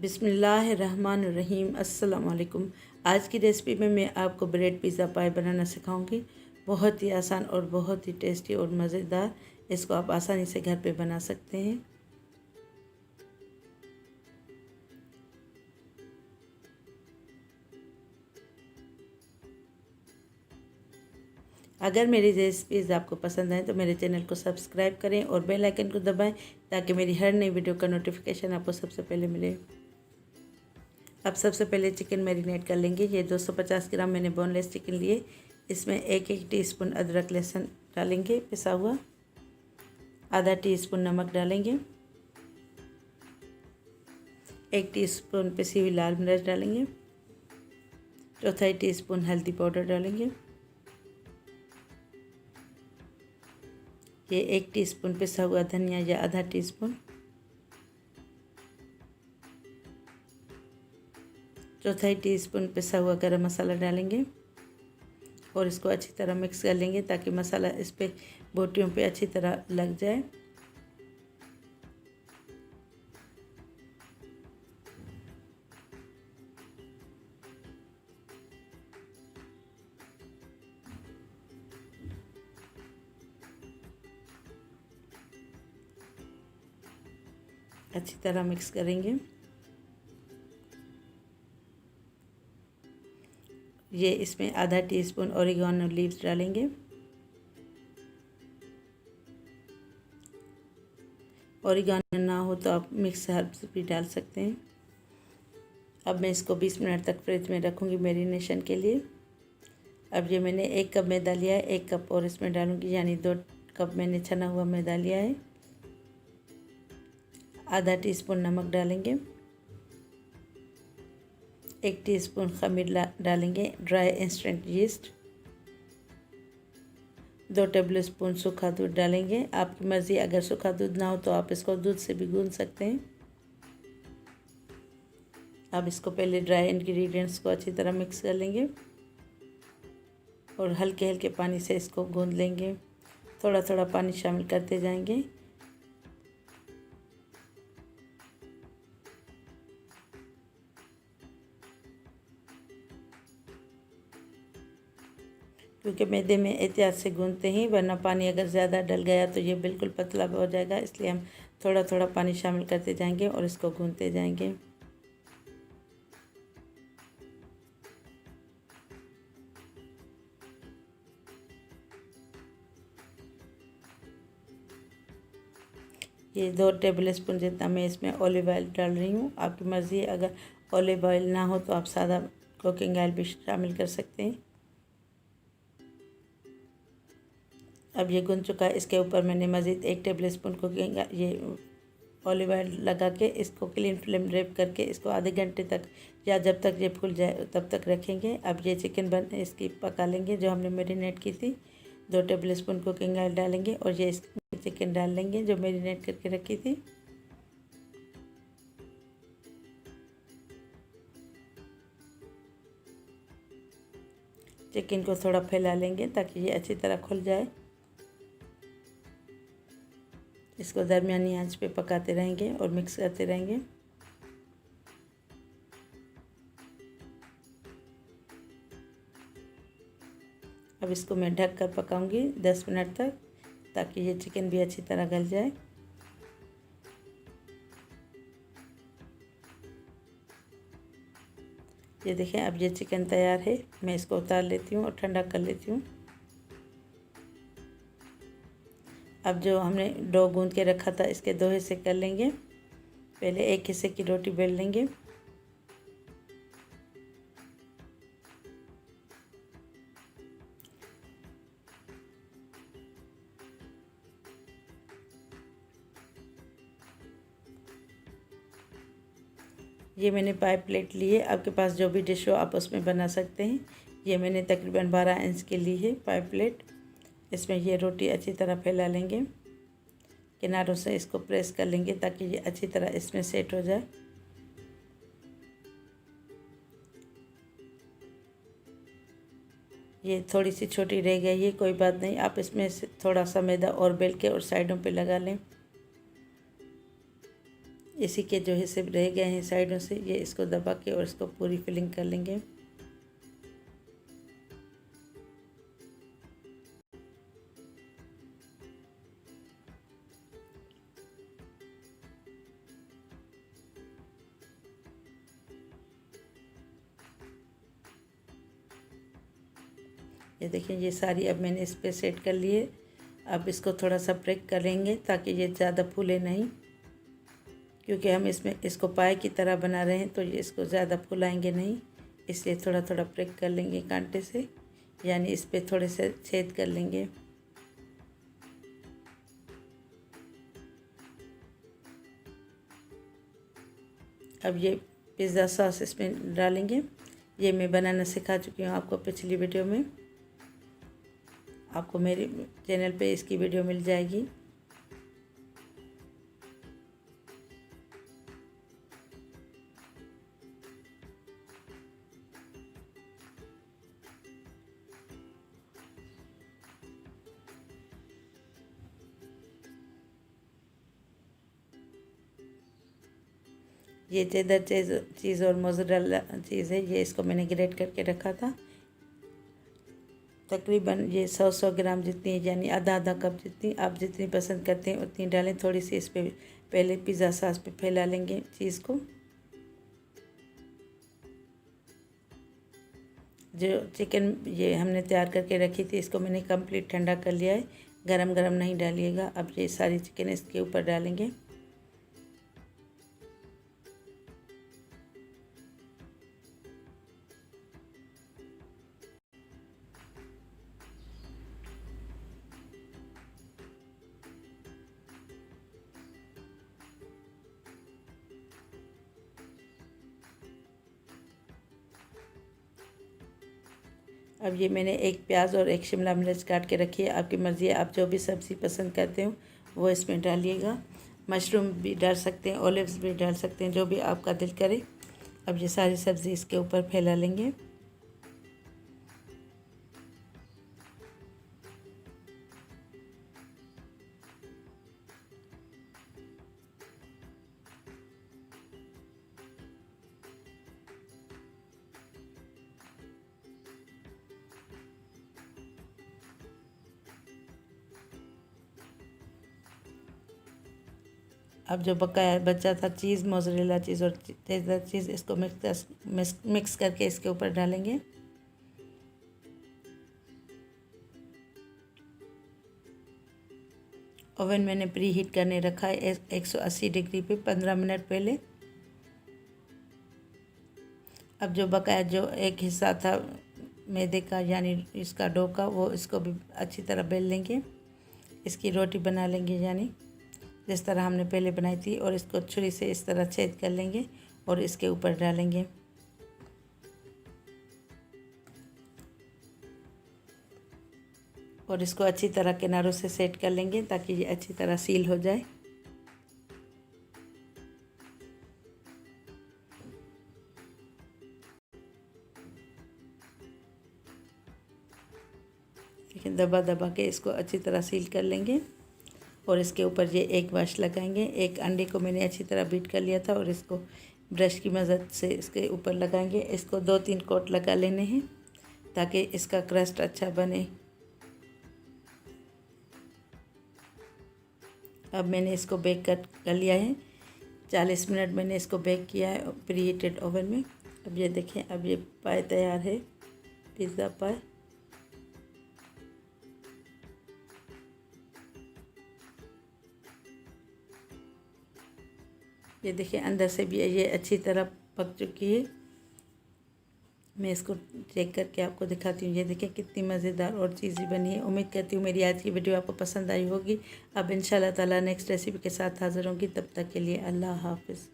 बिस्मिल्लाहिर्रहमानिर्रहीम। अस्सलाम वालेकुम। आज की रेसिपी में मैं आपको ब्रेड पिज़्ज़ा पाई बनाना सिखाऊंगी। बहुत ही आसान और बहुत ही टेस्टी और मज़ेदार। इसको आप आसानी से घर पे बना सकते हैं। अगर मेरी रेसिपीज़ आपको पसंद आए तो मेरे चैनल को सब्सक्राइब करें और बेल आइकन को दबाएं ताकि मेरी हर नई वीडियो का नोटिफिकेशन आपको सबसे पहले मिले। अब सबसे पहले चिकन मैरिनेट कर लेंगे। ये 250 ग्राम मैंने बोनलेस चिकन लिए। इसमें एक टीस्पून अदरक लहसुन डालेंगे पिसा हुआ, आधा टीस्पून नमक डालेंगे, 1 टीस्पून पिसी हुई लाल मिर्च डालेंगे, चौथाई टीस्पून हल्दी पाउडर डालेंगे, ये 1 टीस्पून पिसा हुआ धनिया या आधा टीस्पून, चौथाई टीस्पून पिसा हुआ गरम मसाला डालेंगे और इसको अच्छी तरह मिक्स कर लेंगे ताकि मसाला इस पे बोटियों पे अच्छी तरह लग जाए। अच्छी तरह मिक्स करेंगे। ये इसमें आधा टीस्पून ओरिगानो लीव्स डालेंगे। ओरिगानो ना हो तो आप मिक्स हर्ब्स भी डाल सकते हैं। अब मैं इसको 20 मिनट तक फ्रिज में रखूँगी मैरिनेशन के लिए। अब ये मैंने 1 कप मैदा लिया है, 1 कप और इसमें डालूँगी, यानी 2 कप मैंने छना हुआ मैदा लिया है। आधा टीस्पून नमक डालेंगे, 1 टीस्पून खमीर डालेंगे, dry instant yeast, 2 table spoon सूखा दूध डालेंगे। आपकी मर्ज़ी, अगर सूखा दूध ना हो तो आप इसको दूध से भी गूंद सकते हैं। अब इसको पहले ड्राई इंग्रेडिएंट्स को अच्छी तरह मिक्स कर लेंगे और हल्के हल्के पानी से इसको गूंद लेंगे। थोड़ा थोड़ा पानी शामिल करते जाएंगे। क्योंकि मैदे में एहतियात से गूंदते हैं, वरना पानी अगर ज़्यादा डल गया तो ये बिल्कुल पतला हो जाएगा। इसलिए हम थोड़ा थोड़ा पानी शामिल करते जाएंगे और इसको गूंदते जाएंगे। ये 2 टेबल स्पून जितना मैं इसमें ऑलिव ऑयल डाल रही हूँ। आपकी मर्ज़ी, अगर ऑलिव ऑयल ना हो तो आप सादा कुकिंग ऑयल भी शामिल कर सकते हैं। अब ये गूंद चुका है। इसके ऊपर मैंने मज़ीद 1 टेबल स्पून कुकिंग ये ऑलिव ऑयल लगा के इसको क्लीन फ्लेम रैप करके इसको आधे घंटे तक या जब तक ये फूल जाए तब तक रखेंगे। अब ये चिकन इसकी पका लेंगे जो हमने मैरिनेट की थी। 2 टेबल स्पून कुकिंग ऑयल डालेंगे और ये इसमें चिकन डाल लेंगे जो मैरिनेट करके रखी थी। चिकन को थोड़ा फैला लेंगे ताकि ये अच्छी तरह खुल जाए। इसको दरमियानी आंच पे पकाते रहेंगे और मिक्स करते रहेंगे। अब इसको मैं ढक कर पकाऊंगी 10 मिनट तक ताकि ये चिकन भी अच्छी तरह गल जाए। ये देखें, अब ये चिकन तैयार है। मैं इसको उतार लेती हूँ और ठंडा कर लेती हूँ। अब जो हमने डो गूंद के रखा था इसके 2 हिस्से कर लेंगे। पहले एक हिस्से की रोटी बेल लेंगे, ये मैंने पाई प्लेट ली है। आपके पास जो भी डिश हो आप उसमें बना सकते हैं। ये मैंने तकरीबन 12 इंच की ली है पाई प्लेट। इसमें ये रोटी अच्छी तरह फैला लेंगे, किनारों से इसको प्रेस कर लेंगे ताकि ये अच्छी तरह इसमें सेट हो जाए। ये थोड़ी सी छोटी रह गई है, कोई बात नहीं, आप इसमें से थोड़ा सा मैदा और बेल के और साइडों पे लगा लें। इसी के जो हिस्से रह गए हैं साइडों से, ये इसको दबा के और इसको पूरी फिलिंग कर लेंगे। ये देखिए ये सारी अब मैंने इस पे सेट कर लिए। अब इसको थोड़ा सा ब्रेक करेंगे ताकि ये ज़्यादा फूले नहीं, क्योंकि हम इसमें इसको पाए की तरह बना रहे हैं तो ये इसको ज़्यादा फुलाएंगे नहीं, इसलिए थोड़ा थोड़ा ब्रेक कर लेंगे कांटे से, यानी इस पे थोड़े से छेद कर लेंगे। अब ये पिज़्ज़ा सॉस इसमें डालेंगे। ये मैं बनाना सिखा चुकी हूँ आपको पिछली वीडियो में, आपको मेरे चैनल पे इसकी वीडियो मिल जाएगी। ये चेदर चीज़ और मोज़रेला चीज़ है, ये इसको मैंने ग्रेट करके रखा था। तकरीबन ये 100 ग्राम जितनी, यानी आधा आधा कप जितनी, आप जितनी पसंद करते हैं उतनी डालें। थोड़ी सी इस पे पहले पिज़्ज़ा सॉस पे फैला लेंगे चीज़ को। जो चिकन ये हमने तैयार करके रखी थी, इसको मैंने कंप्लीट ठंडा कर लिया है, गरम गरम नहीं डालिएगा। अब ये सारी चिकन इसके ऊपर डालेंगे। अब ये मैंने एक प्याज और एक शिमला मिर्च काट के रखी है। आपकी मर्ज़ी है, आप जो भी सब्ज़ी पसंद करते हो वो इसमें डालिएगा। मशरूम भी डाल सकते हैं, ओलिव्स भी डाल सकते हैं, जो भी आपका दिल करे। अब ये सारी सब्ज़ी इसके ऊपर फैला लेंगे। अब जो बकाया बचा था चीज़, मोज़रेला चीज़ और चेदर चीज़, इसको मिक्स करके इसके ऊपर डालेंगे। ओवन मैंने प्री हीट करने रखा है 180 डिग्री पे 15 मिनट पहले। अब जो बकाया जो एक हिस्सा था मैदे का, यानी इसका डो का, वो इसको भी अच्छी तरह बेल लेंगे। इसकी रोटी बना लेंगे, यानी जिस तरह हमने पहले बनाई थी, और इसको छुरी से इस तरह छेद कर लेंगे और इसके ऊपर डालेंगे। और इसको अच्छी तरह किनारों से सेट कर लेंगे ताकि ये अच्छी तरह सील हो जाए। लेकिन दबा दबा के इसको अच्छी तरह सील कर लेंगे। और इसके ऊपर ये एक वाश लगाएंगे। एक अंडे को मैंने अच्छी तरह बीट कर लिया था और इसको ब्रश की मदद से इसके ऊपर लगाएंगे। इसको 2-3 कोट लगा लेने हैं ताकि इसका क्रस्ट अच्छा बने। अब मैंने इसको बेक कर लिया है। 40 मिनट मैंने इसको बेक किया है प्री हीटेड ओवन में। अब ये देखें, अब ये पाए तैयार है, पिज़्ज़ा पाए। ये देखिए अंदर से भी ये अच्छी तरह पक चुकी है। मैं इसको चेक करके आपको दिखाती हूँ। ये देखिए कितनी मज़ेदार और चीज़ी बनी है। उम्मीद करती हूँ मेरी आज की वीडियो आपको पसंद आई होगी। अब इंशाल्लाह ताला नेक्स्ट रेसिपी के साथ हाज़िर होंगी। तब तक के लिए अल्लाह हाफ़िज़।